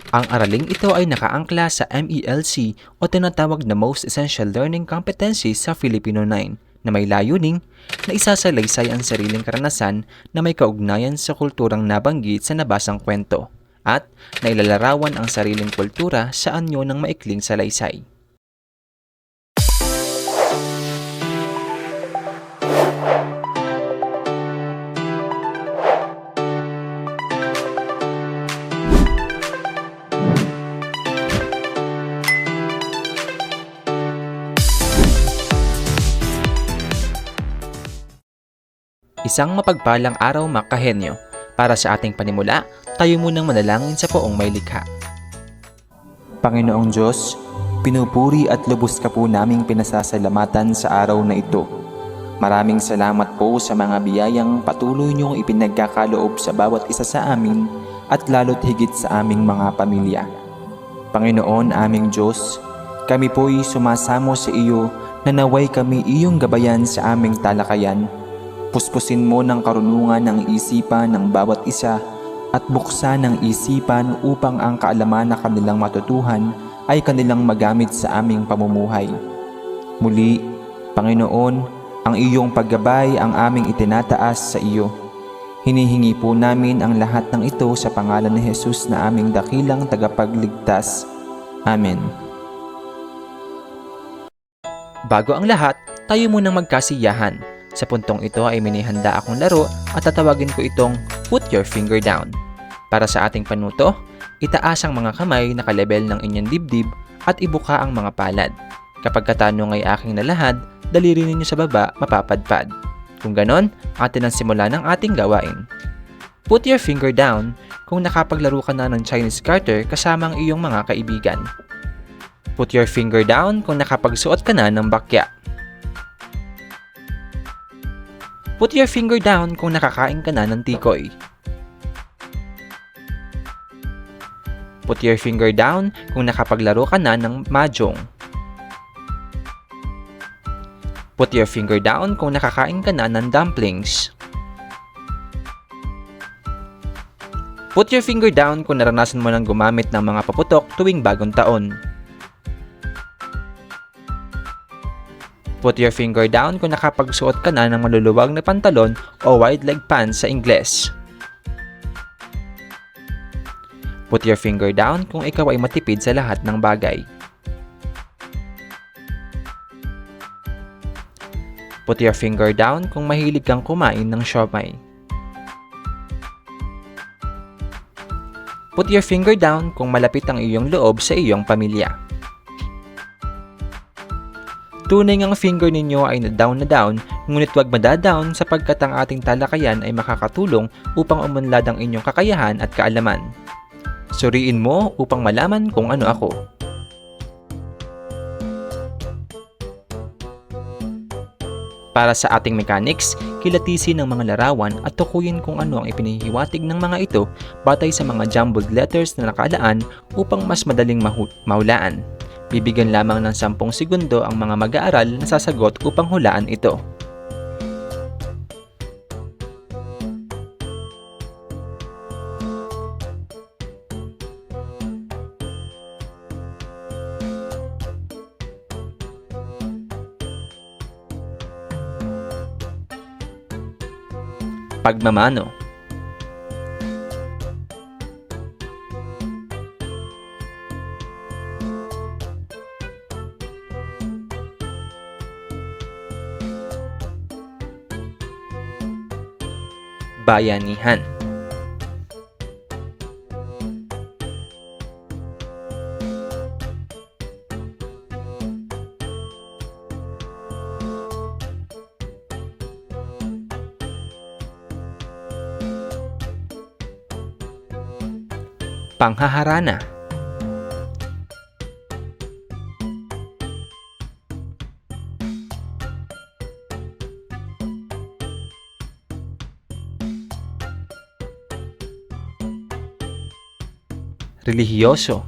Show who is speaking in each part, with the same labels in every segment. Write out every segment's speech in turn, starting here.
Speaker 1: Ang araling ito ay nakaangkla sa MELC o tinatawag na Most Essential Learning Competencies sa Filipino 9 na may layuning na isasalaysay ang sariling karanasan na may kaugnayan sa kulturang nabanggit sa nabasang kwento at nailalarawan ang sariling kultura sa anyo ng maikling salaysay. Isang mapagpalang araw mga kahenyo. Para sa ating panimula, tayo munang manalangin sa Poong may likha. Panginoong Diyos, pinupuri at lubos ka po naming pinasasalamatan sa araw na ito. Maraming salamat po sa mga biyayang patuloy niyong ipinagkakaloob sa bawat isa sa amin at lalo't higit sa aming mga pamilya. Panginoon aming Diyos, kami po'y sumasamo sa iyo na naway kami iyong gabayan sa aming talakayan. Puspusin mo ng karunungan ng isipan ng bawat isa at buksan ng isipan upang ang kaalaman na kanilang matutuhan ay kanilang magamit sa aming pamumuhay. Muli, Panginoon, ang iyong paggabay ang aming itinataas sa iyo. Hinihingi po namin ang lahat ng ito sa pangalan ni Jesus na aming dakilang tagapagligtas. Amen. Bago ang lahat, tayo munang magkasiyahan. Sa puntong ito ay minihanda akong laro at tatawagin ko itong Put Your Finger Down. Para sa ating panuto, itaas ang mga kamay na kalebel ng inyong dibdib at ibuka ang mga palad. Kapag katanong ay aking nalahad, daliri ninyo sa baba mapapadpad. Kung ganon, atin ang simula ng ating gawain. Put your finger down kung nakapaglaro ka na ng Chinese garter kasama ang iyong mga kaibigan. Put your finger down kung nakapagsuot ka na ng bakya. Put your finger down kung nakakain ka na ng tikoy. Put your finger down kung nakapaglaro ka na ng mahjong. Put your finger down kung nakakain ka na ng dumplings. Put your finger down kung naranasan mo nang gumamit ng mga paputok tuwing bagong taon. Put your finger down kung nakapagsuot ka na ng maluluwag na pantalon o wide leg pants sa Ingles. Put your finger down kung ikaw ay matipid sa lahat ng bagay. Put your finger down kung mahilig kang kumain ng siomai. Put your finger down kung malapit ang iyong loob sa iyong pamilya. Tunay ngang finger ninyo ay na down, ngunit wag madadown sapagkat ang ating talakayan ay makakatulong upang umunlad ang inyong kakayahan at kaalaman. Suriin mo upang malaman kung ano ako. Para sa ating mechanics, kilatisin ang mga larawan at tukuyin kung ano ang ipinihiwatig ng mga ito batay sa mga jumbled letters na nakalaan upang mas madaling mahulaan. Bibigyan lamang ng 10 segundo ang mga mag-aaral na sasagot upang hulaan ito. Pagmamano. Bayanihan. Panghaharana. Relihiyoso.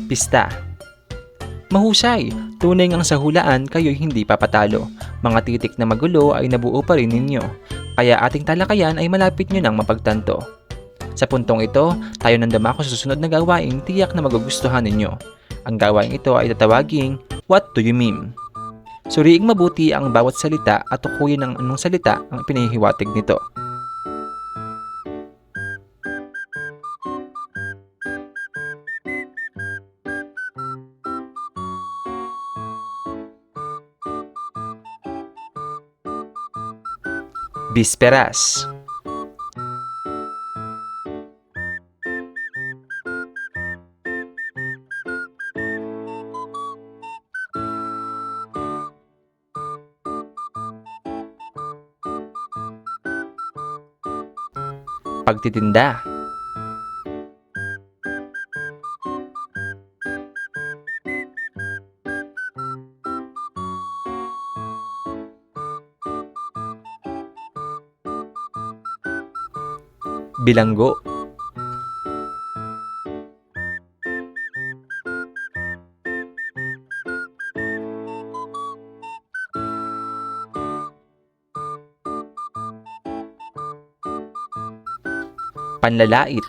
Speaker 1: Pista. Mahusay! Tunay ngang sa hulaan kayo'y hindi papatalo. Mga titik na magulo ay nabuo pa rin ninyo. Kaya ating talakayan ay malapit nyo nang mapagtanto. Sa puntong ito, tayo nandama ko sa susunod na gawaing tiyak na magugustuhan ninyo. Ang gawaing ito ay tatawaging, What do you mean? Suriing mabuti ang bawat salita at tukuyin ng anong salita ang pinahihiwatig nito. Bisperas. Pagtitinda. Bilanggo. Panlalait.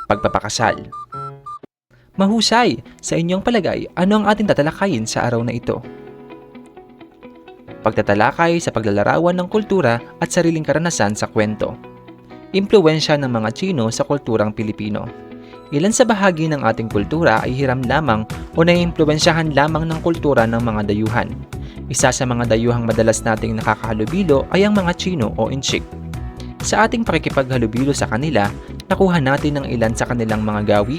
Speaker 1: Pagpapakasal. Mahusay! Sa inyong palagay, ano ang ating tatalakayin sa araw na ito? Pagtatalakay sa paglalarawan ng kultura at sariling karanasan sa kwento. Impluwensya ng mga Tsino sa kulturang Pilipino. Ilan sa bahagi ng ating kultura ay hiram lamang o naiimpluwensyahan lamang ng kultura ng mga dayuhan. Isa sa mga dayuhang madalas nating nakakahalubilo ay ang mga Tsino o Inchik. Sa ating pakikipaghalubilo sa kanila, nakuha natin ang ilan sa kanilang mga gawi,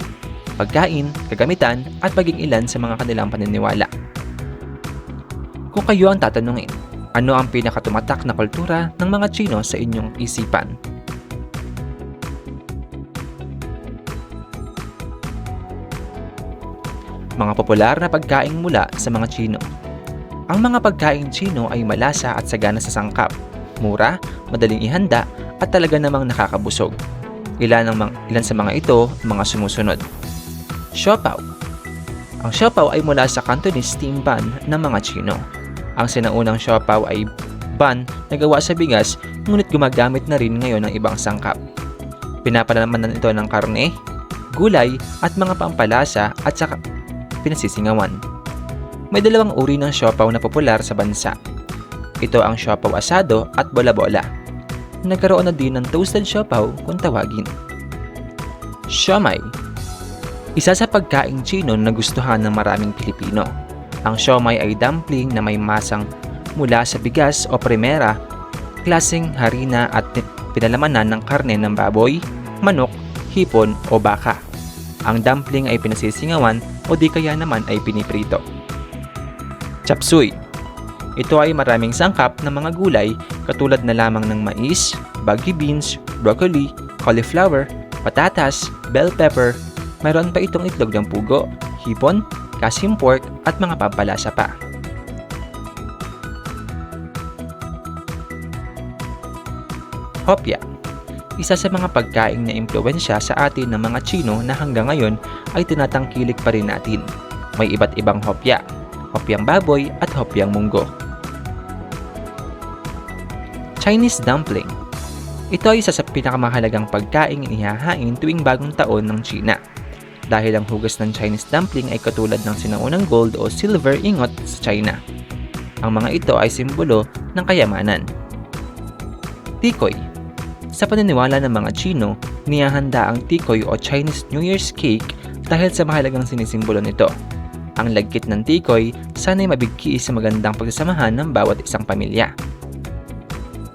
Speaker 1: pagkain, kagamitan at maging ilan sa mga kanilang paniniwala. Kung kayo ang tatanungin, ano ang pinakatumatak na kultura ng mga Tsino sa inyong isipan? Mga popular na pagkain mula sa mga Tsino. Ang mga pagkain Tsino ay malasa at sagana sa sangkap, mura, madaling ihanda at talaga namang nakakabusog. Ilan sa mga ito mga sumusunod. Siopaw. Ang siopaw ay mula sa Cantonese steam bun ng mga Tsino. Ang sinaunang siopaw ay bun na gawa sa bigas ngunit gumagamit na rin ngayon ng ibang sangkap. Pinapalamanan ito ng karne, gulay at mga pampalasa at saka pinasisingawan. May dalawang uri ng siopaw na popular sa bansa. Ito ang siopaw asado at bola-bola. Nagkaroon na din ng toasted siopaw kung tawagin. Siomai. Isa sa pagkaing Tsino na gustuhan ng maraming Pilipino. Ang siomai ay dumpling na may masang mula sa bigas o primera, klaseng harina at pinalamanan ng karne ng baboy, manok, hipon o baka. Ang dumpling ay pinasisingawan o di kaya naman ay piniprito. Chapsuy. Ito ay maraming sangkap ng mga gulay katulad na lamang ng mais, baggy beans, broccoli, cauliflower, patatas, bell pepper. Mayroon pa itong itlog ng pugo, hipon, kasim pork at mga pampalasa pa. Hopya. Isa sa mga pagkaing na impluwensya sa atin ng mga Tsino na hanggang ngayon ay tinatangkilik pa rin natin. May iba't ibang hopya, hopyang baboy at hopyang munggo. Chinese dumpling. Ito ay isa sa pinakamahalagang pagkaing inihahain tuwing bagong taon ng Tsina. Dahil ang hugas ng Chinese dumpling ay katulad ng sinaunang gold o silver ingot sa China. Ang mga ito ay simbolo ng kayamanan. Tikoy. Sa paniniwala ng mga Tsino, niyahanda ang tikoy o Chinese New Year's cake dahil sa mahalagang sinisimbolo nito. Ang lagkit ng tikoy sana'y mabigki sa magandang pagsasamahan ng bawat isang pamilya.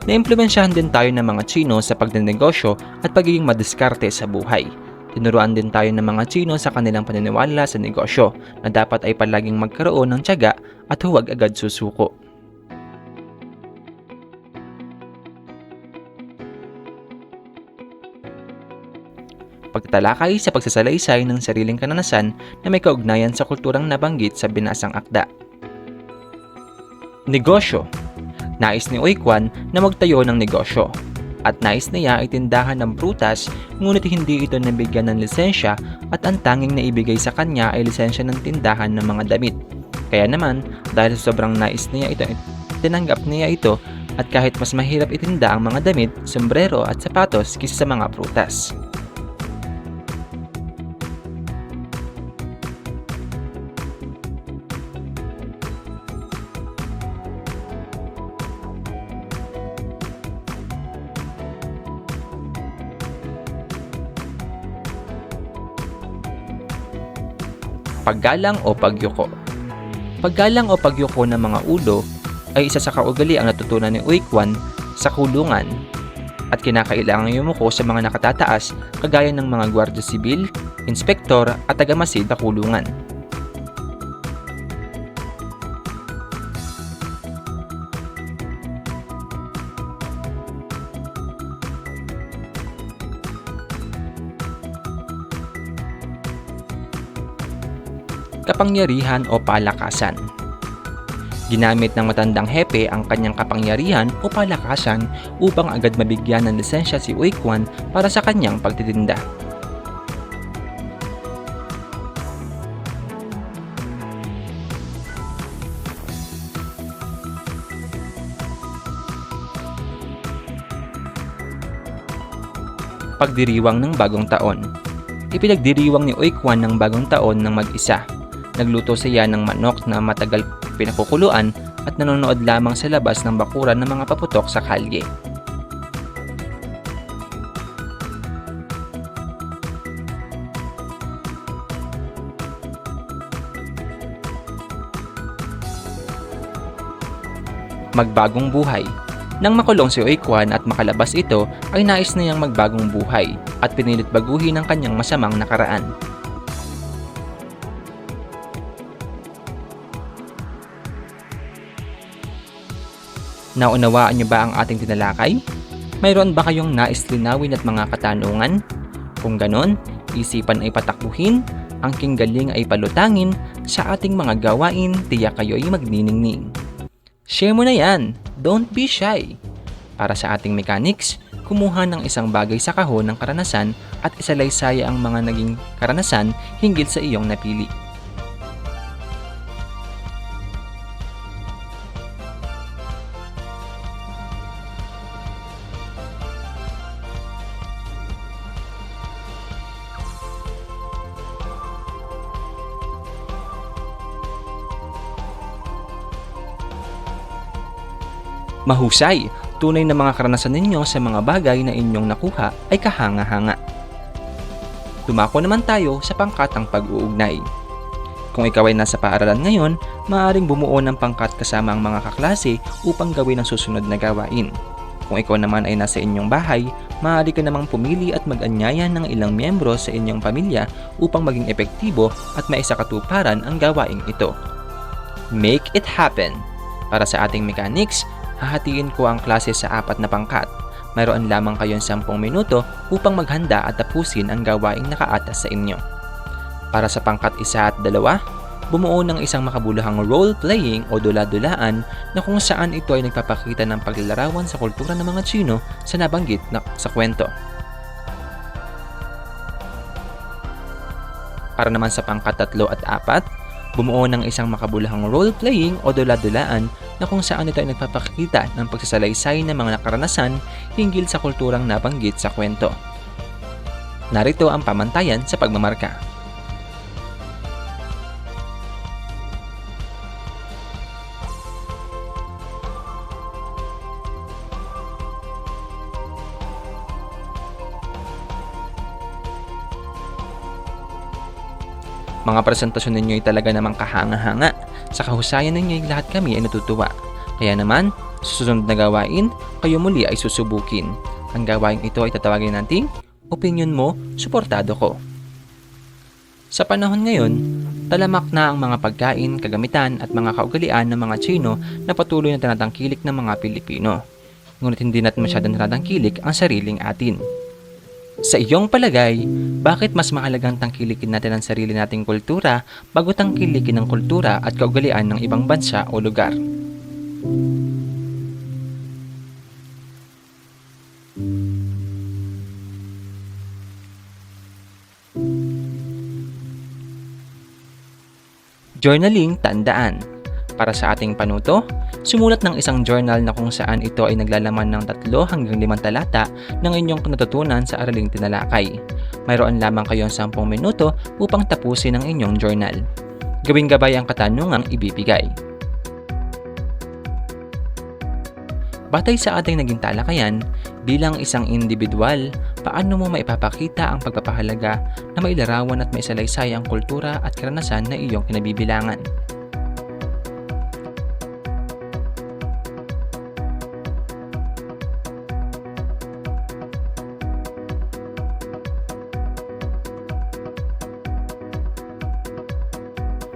Speaker 1: Naimpluwensyahan din tayo ng mga Tsino sa pagnenegosyo at pagiging madiskarte sa buhay. Tinuruan din tayo ng mga Tsino sa kanilang paniniwala sa negosyo na dapat ay palaging magkaroon ng tiyaga at huwag agad susuko. Pagtatalakay sa pagsasalaysay ng sariling karanasan na may kaugnayan sa kulturang nabanggit sa binasang akda. Negosyo. Nais ni Oikwan na magtayo ng negosyo at nais niya ay tindahan ng prutas, ngunit hindi ito nabigyan ng lisensya at ang tanging naibigay sa kanya ay lisensya ng tindahan ng mga damit. Kaya naman, dahil sobrang nais niya ito, tinanggap niya ito at kahit mas mahirap itinda ang mga damit, sombrero at sapatos kaysa sa mga prutas. Paggalang o pagyuko. Paggalang o pagyuko ng mga ulo ay isa sa kaugaliang natutunan ni Oikwan sa kulungan at kinakailangang yumuko sa mga nakatataas kagaya ng mga gwardiya sibil, inspektor at tagamasid sa kulungan. Kapangyarihan o palakasan. Ginamit ng matandang hepe ang kanyang kapangyarihan o palakasan upang agad mabigyan ng lisensya si Oikwan para sa kanyang pagtitinda. Pagdiriwang ng bagong taon. Ipinagdiriwang ni Oikwan ng bagong taon ng mag-isa. Nagluto siya ng manok na matagal pinakukuluan at nanonood lamang sa labas ng bakuran ng mga paputok sa kalye. Magbagong buhay. Nang makulong si Oikwan at makalabas ito, ay nais niyang magbagong buhay at pinilit baguhin ang kanyang masamang nakaraan. Naunawaan niyo ba ang ating tinalakay? Mayroon ba kayong nais linawin at mga katanungan? Kung ganon, isipan ay patakbuhin, ang kinggaling ay palutangin, sa ating mga gawain, tiyak kayo'y magniningning. Share mo na yan! Don't be shy! Para sa ating mechanics, kumuha ng isang bagay sa kahon ng karanasan at isalaysaya ang mga naging karanasan hinggil sa iyong napili. Mahusay! Tunay na mga karanasan ninyo sa mga bagay na inyong nakuha ay kahanga-hanga. Dumako naman tayo sa pangkatang pag-uugnay. Kung ikaw ay nasa paaralan ngayon, maaaring bumuo ng pangkat kasama ang mga kaklase upang gawin ang susunod na gawain. Kung ikaw naman ay nasa inyong bahay, maaari ka namang pumili at mag-anyaya ng ilang miyembro sa inyong pamilya upang maging epektibo at maisakatuparan ang gawaing ito. Make it happen! Para sa ating mechanics, hahatiin ko ang klase sa 4 na pangkat. Mayroon lamang kayong 10 minuto upang maghanda at tapusin ang gawaing nakaatas sa inyo. Para sa pangkat 1 at 2, bumuo ng isang makabuluhang role-playing o dula-dulaan na kung saan ito ay nagpapakita ng paglalarawan sa kultura ng mga Tsino sa nabanggit na sa kwento. Para naman sa pangkat 3 at 4, bumuo ng isang makabuluhang role-playing o dula-dulaan na kung saan ito ay nagpapakita ng pagsasalaysay ng mga nakaranasan hinggil sa kulturang nabanggit sa kwento. Narito ang pamantayan sa pagmamarka. Mga presentasyon ninyo ay talaga namang kahanga-hanga. Sa kahusayan ninyo ay lahat kami ay natutuwa. Kaya naman, susunod na gawain, kayo muli ay susubukin. Ang gawain ito ay tatawagin nating, opinion mo, suportado ko. Sa panahon ngayon, talamak na ang mga pagkain, kagamitan at mga kaugalian ng mga Tsino na patuloy na tinatangkilik ng mga Pilipino. Ngunit hindi natin masyadong tinatangkilik ang sariling atin. Sa iyong palagay, bakit mas mahalagang tangkilikin natin ang sarili nating kultura bago tangkilikin ang kultura at kaugalian ng ibang bansa o lugar? Journaling tandaan. Para sa ating panuto, sumulat ng isang journal na kung saan ito ay naglalaman ng 3 hanggang 5 talata ng inyong natutunan sa araling tinalakay. Mayroon lamang kayong 10 minuto upang tapusin ang inyong journal. Gawing gabay ang katanungang ibibigay. Batay sa ating naging talakayan, bilang isang individual, paano mo maipapakita ang pagpapahalaga na mailarawan at maisalaysay ang kultura at karanasan na iyong kinabibilangan?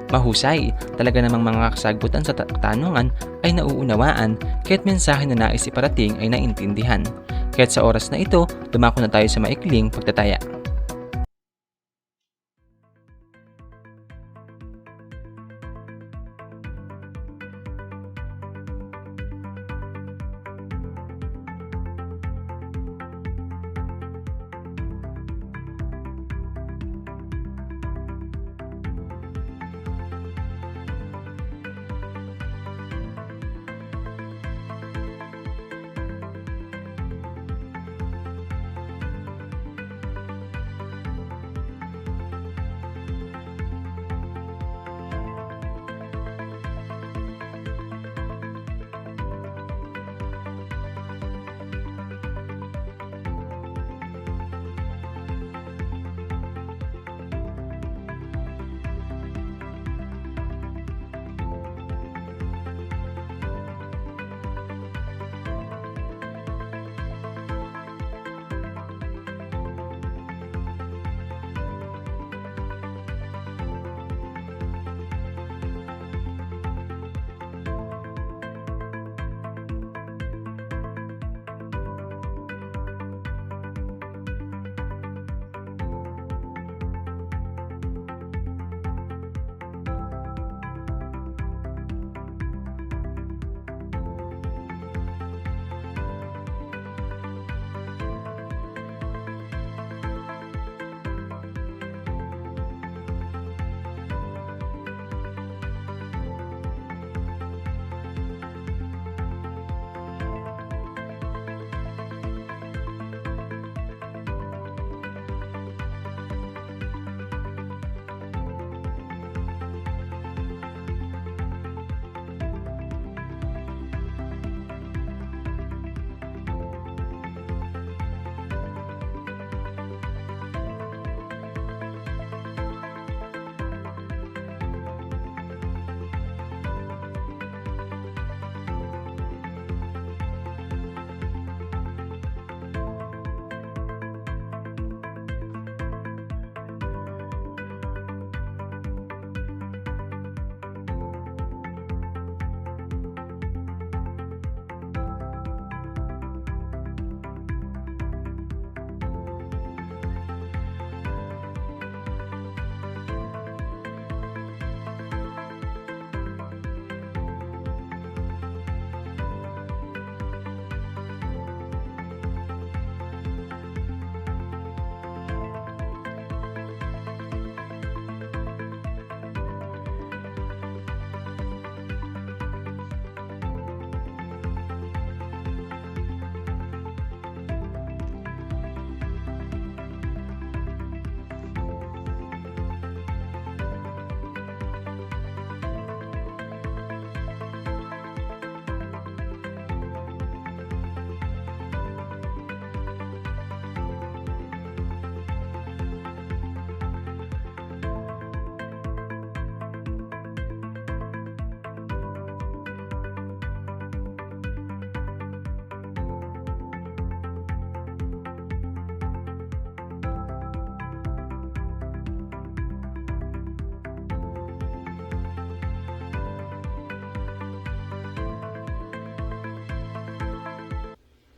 Speaker 1: Mahusay, talaga namang mga kasagutan sa katanungan ay nauunawaan kaya't mensahe na nais iparating ay naintindihan. Kaya't sa oras na ito, dumako na tayo sa maikling pagtataya.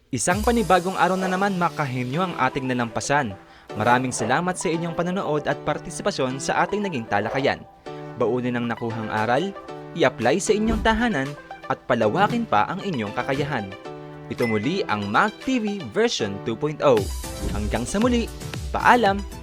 Speaker 1: Isang panibagong araw na naman makahenyo ang ating nalampasan. Maraming salamat sa inyong panonood at partisipasyon sa ating naging talakayan. Baunin ang nakuhang aral, i-apply sa inyong tahanan, at palawakin pa ang inyong kakayahan. Ito muli ang Mac TV version 2.0. Hanggang sa muli, paalam!